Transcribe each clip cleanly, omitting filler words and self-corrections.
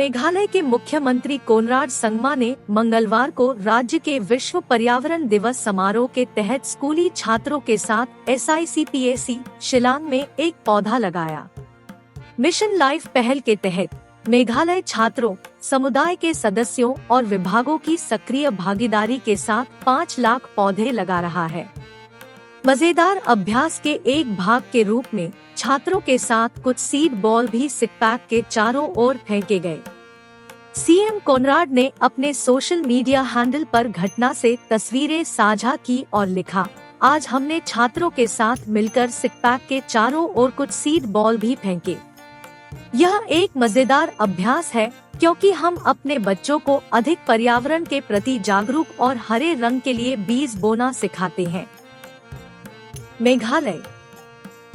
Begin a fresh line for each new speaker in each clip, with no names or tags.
मेघालय के मुख्यमंत्री कोनराड संगमा ने मंगलवार को राज्य के विश्व पर्यावरण दिवस समारोह के तहत स्कूली छात्रों के साथ SICPAC शिलांग में एक पौधा लगाया। मिशन लाइफ पहल के तहत मेघालय छात्रों, समुदाय के सदस्यों और विभागों की सक्रिय भागीदारी के साथ 5 लाख पौधे लगा रहा है। मजेदार अभ्यास के एक भाग के रूप में छात्रों के साथ कुछ सीड बॉल भी सिकपैक के चारों ओर फेंके गए। सीएम कोनराड ने अपने सोशल मीडिया हैंडल पर घटना से तस्वीरें साझा की और लिखा, आज हमने छात्रों के साथ मिलकर सिकपैक के चारों ओर कुछ सीड बॉल भी फेंके। यह एक मजेदार अभ्यास है क्योंकि हम अपने बच्चों को अधिक पर्यावरण के प्रति जागरूक और हरे रंग के लिए बीज बोना सिखाते हैं। मेघालय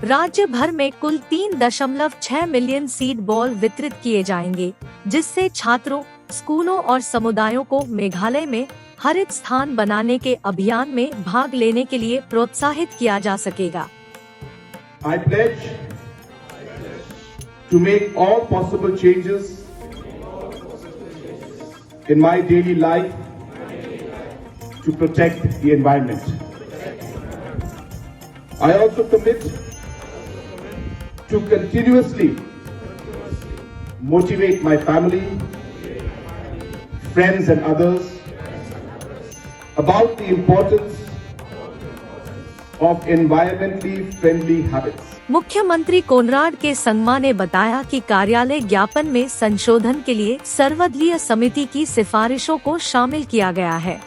राज्य भर में कुल 3.6 मिलियन सीड बॉल वितरित किए जाएंगे, जिससे छात्रों, स्कूलों और समुदायों को मेघालय में हरित स्थान बनाने के अभियान में भाग लेने के लिए प्रोत्साहित किया जा सकेगा।
I pledge to make all possible changes in my daily life to protect the environment. I also commit to continuously motivate my family, friends and others about the importance of environmentally friendly habits.
मुख्यमंत्री Conrad के संगमा ने बताया कि कार्यालय ज्ञापन में संशोधन के लिए सर्वदलीय समिति की सिफारिशों को शामिल किया गया है।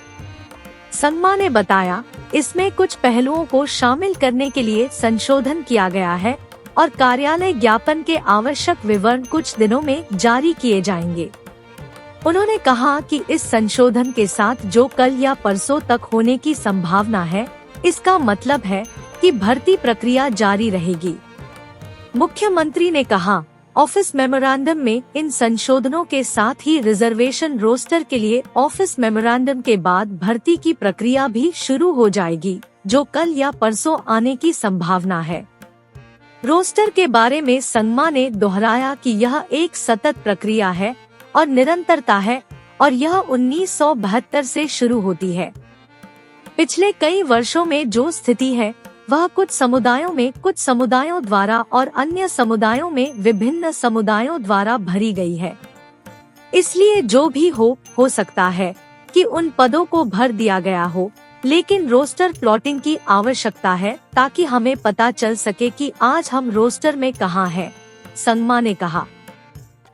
संगमा ने बताया, इसमें कुछ पहलुओं को शामिल करने के लिए संशोधन किया गया है और कार्यालय ज्ञापन के आवश्यक विवरण कुछ दिनों में जारी किए जाएंगे। उन्होंने कहा कि इस संशोधन के साथ जो कल या परसों तक होने की संभावना है, इसका मतलब है कि भर्ती प्रक्रिया जारी रहेगी। मुख्यमंत्री ने कहा, ऑफिस मेमोरेंडम में इन संशोधनों के साथ ही रिजर्वेशन रोस्टर के लिए ऑफिस मेमोरेंडम के बाद भर्ती की प्रक्रिया भी शुरू हो जाएगी, जो कल या परसों आने की संभावना है। रोस्टर के बारे में संगमा ने दोहराया कि यह एक सतत प्रक्रिया है और निरंतरता है और यह 1972 से शुरू होती है। पिछले कई वर्षों में जो स्थिति है वह कुछ समुदायों द्वारा और अन्य समुदायों में विभिन्न समुदायों द्वारा भरी गई है। इसलिए जो भी हो सकता है कि उन पदों को भर दिया गया हो, लेकिन रोस्टर प्लॉटिंग की आवश्यकता है ताकि हमें पता चल सके कि आज हम रोस्टर में कहां हैं, संगमा ने कहा।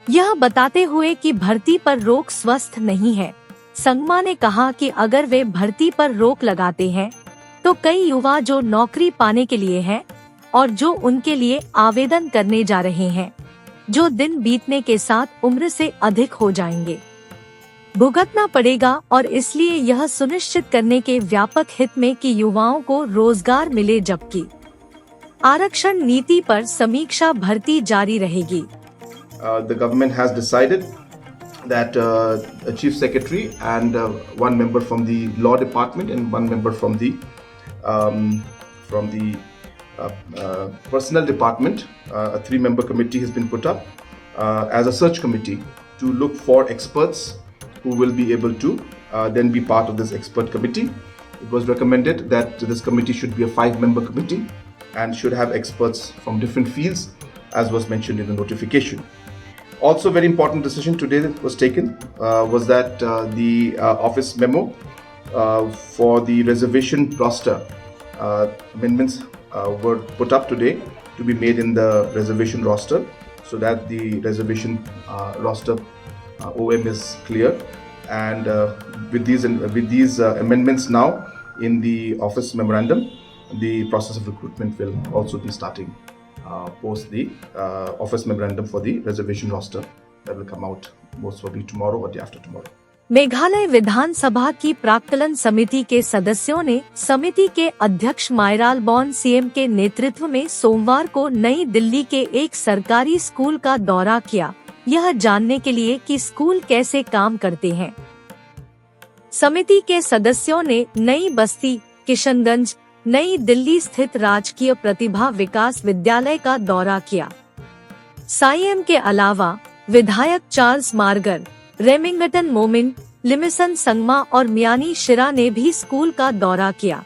यह बताते हुए कि भर्ती पर रोक स्वस्थ नहीं है, संगमा ने कहा कि अगर वे भर्ती पर रोक लगाते हैं तो कई युवा जो नौकरी पाने के लिए हैं और जो उनके लिए आवेदन करने जा रहे हैं, जो दिन बीतने के साथ उम्र से अधिक हो जाएंगे, भुगतना पड़ेगा और इसलिए यह सुनिश्चित करने के व्यापक हित में कि युवाओं को रोजगार मिले, जबकि आरक्षण नीति पर समीक्षा भर्ती जारी रहेगी।
The government has decided that a chief secretary and one member from the law department and one member from the personnel department, a 3-member committee has been put up as a search committee to look for experts who will be able to then be part of this expert committee. It was recommended that this committee should be a 5-member committee and should have experts from different fields, as was mentioned in the notification. Also, very important decision today that was taken was that the office memo for the reservation roster amendments were put up today to be made in the reservation roster, so that the reservation roster OM is clear. And with these amendments now in the office memorandum, the process of recruitment will also be starting post the office memorandum for the reservation roster that will come out most probably tomorrow or day after tomorrow.
Meghalaya विधानसभा की प्राक्कलन समिति के सदस्यों ने समिति के अध्यक्ष मायराल बॉन CM के नेतृत्व में सोमवार को नई दिल्ली के एक सरकारी स्कूल का दौरा किया, यह जानने के लिए कि स्कूल कैसे काम करते हैं। समिति के सदस्यों ने नई बस्ती, किशनगंज, नई दिल्ली स्थित राजकीय प्रतिभा विकास विद्यालय का दौरा किया। सीएम के अलावा विधायक चार्ल्स मार्गर, रेमिंगटन मोमिन, लिमिसन संगमा और मियानी शिरा ने भी स्कूल का दौरा किया।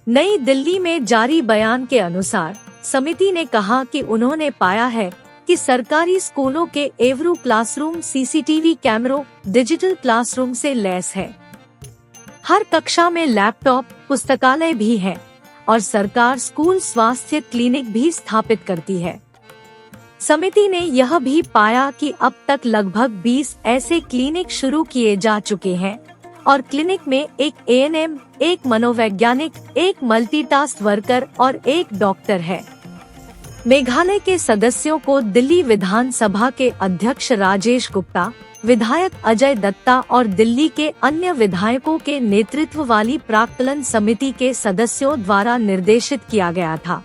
नई दिल्ली में जारी बयान के अनुसार समिति ने कहा कि उन्होंने पाया है कि सरकारी स्कूलों के एवरू क्लासरूम सीसीटीवी कैमरों, डिजिटल क्लासरूम से लैस है। हर कक्षा में लैपटॉप, पुस्तकालय भी है और सरकार स्कूल स्वास्थ्य क्लिनिक भी स्थापित करती है। समिति ने यह भी पाया कि अब तक लगभग 20 ऐसे क्लिनिक शुरू किए जा चुके हैं और क्लिनिक में एक ANM, एक मनोवैज्ञानिक, एक मल्टीटास्क वर्कर और एक डॉक्टर है। मेघालय के सदस्यों को दिल्ली विधानसभा के अध्यक्ष राजेश गुप्ता, विधायक अजय दत्ता और दिल्ली के अन्य विधायकों के नेतृत्व वाली प्राक्कलन समिति के सदस्यों द्वारा निर्देशित किया गया था।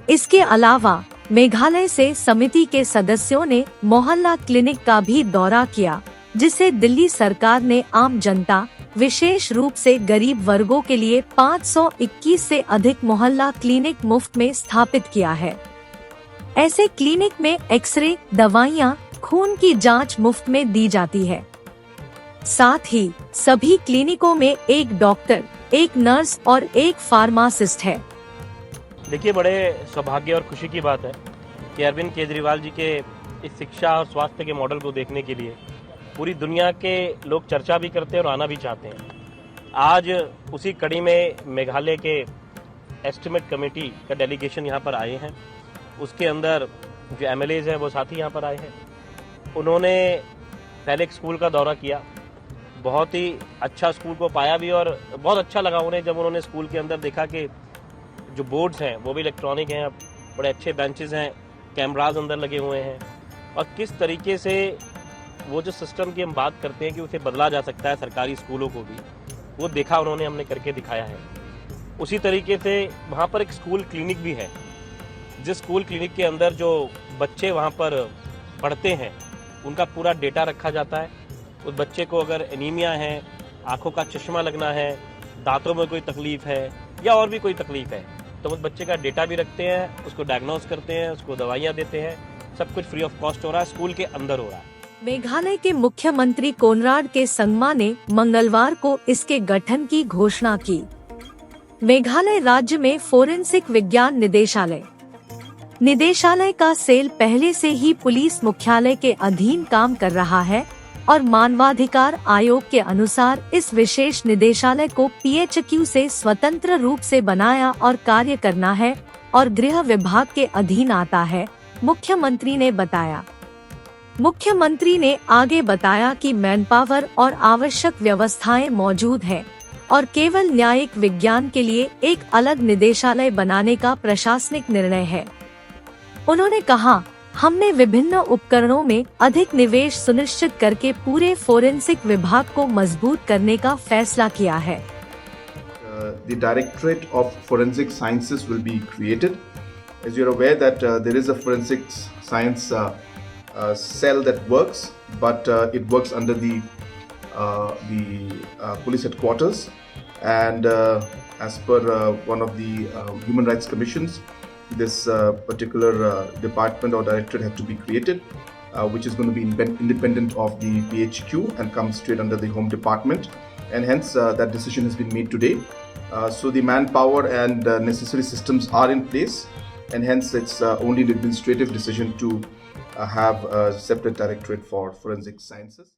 इसके अलावा मेघालय से समिति के सदस्यों ने मोहल्ला क्लिनिक का भी दौरा किया, जिसे दिल्ली सरकार ने आम जनता, विशेष रूप से गरीब वर्गों के लिए 521 से अधिक मोहल्ला क्लिनिक मुफ्त में स्थापित किया है। ऐसे क्लिनिक में एक्सरे, दवाइयाँ, खून की जांच मुफ्त में दी जाती है। साथ ही सभी क्लिनिकों में एक डॉक्टर, एक नर्स और एक फार्मासिस्ट है।
देखिए, बड़े सौभाग्य और खुशी की बात है कि अरविंद केजरीवाल जी के इस शिक्षा और स्वास्थ्य के मॉडल को देखने के लिए पूरी दुनिया के लोग चर्चा भी करते हैं और आना भी चाहते हैं। आज उसी कड़ी में मेघालय के एस्टिमेट कमेटी का डेलीगेशन यहाँ पर आए हैं। उसके अंदर जो MLAs हैं वो साथ ही यहाँ पर आए हैं। उन्होंने पहले एक स्कूल का दौरा किया, बहुत ही अच्छा स्कूल को पाया भी और बहुत अच्छा लगा उन्हें जब उन्होंने स्कूल के अंदर देखा कि जो बोर्ड्स हैं वो भी इलेक्ट्रॉनिक हैं, बड़े अच्छे बेंचेस हैं, कैमराज अंदर लगे हुए हैं और किस तरीके से वो जो सिस्टम की हम बात करते हैं कि उसे बदला जा सकता है सरकारी स्कूलों को भी, वो देखा उन्होंने, हमने करके दिखाया है। उसी तरीके से वहाँ पर एक स्कूल क्लिनिक भी है, जिस स्कूल क्लिनिक के अंदर जो बच्चे वहाँ पर पढ़ते हैं उनका पूरा डेटा रखा जाता है। उस बच्चे को अगर एनीमिया है, आंखों का चश्मा लगना है, दांतों में कोई तकलीफ है या और भी कोई तकलीफ है, तो उस बच्चे का डेटा भी रखते हैं, उसको डायग्नोस करते हैं, उसको दवाइयाँ देते हैं। सब कुछ फ्री ऑफ कॉस्ट हो रहा है, स्कूल के अंदर हो रहा है।
मेघालय के मुख्यमंत्री कोनराड के संगमा ने मंगलवार को इसके गठन की घोषणा की। मेघालय राज्य में फोरेंसिक विज्ञान निदेशालय का सेल पहले से ही पुलिस मुख्यालय के अधीन काम कर रहा है और मानवाधिकार आयोग के अनुसार इस विशेष निदेशालय को PHQ से स्वतंत्र रूप से बनाया और कार्य करना है और गृह विभाग के अधीन आता है, मुख्यमंत्री ने बताया। मुख्यमंत्री ने आगे बताया कि मैनपावर और आवश्यक व्यवस्थाएं मौजूद हैं और केवल न्यायिक विज्ञान के लिए एक अलग निदेशालय बनाने का प्रशासनिक निर्णय है। उन्होंने कहा, हमने विभिन्न उपकरणों में अधिक निवेश सुनिश्चित करके पूरे फोरेंसिक विभाग को मजबूत करने का फैसला किया है।
The Directorate of Forensic Sciences will be created. As you're aware that there is a forensic science cell that works, but it works under the police headquarters, and as per one of the human rights commissions, this particular department or directorate had to be created, which is going to be independent of the PHQ and come straight under the Home Department, and hence that decision has been made today. So the manpower and necessary systems are in place, and hence it's only an administrative decision to have a separate directorate for forensic sciences.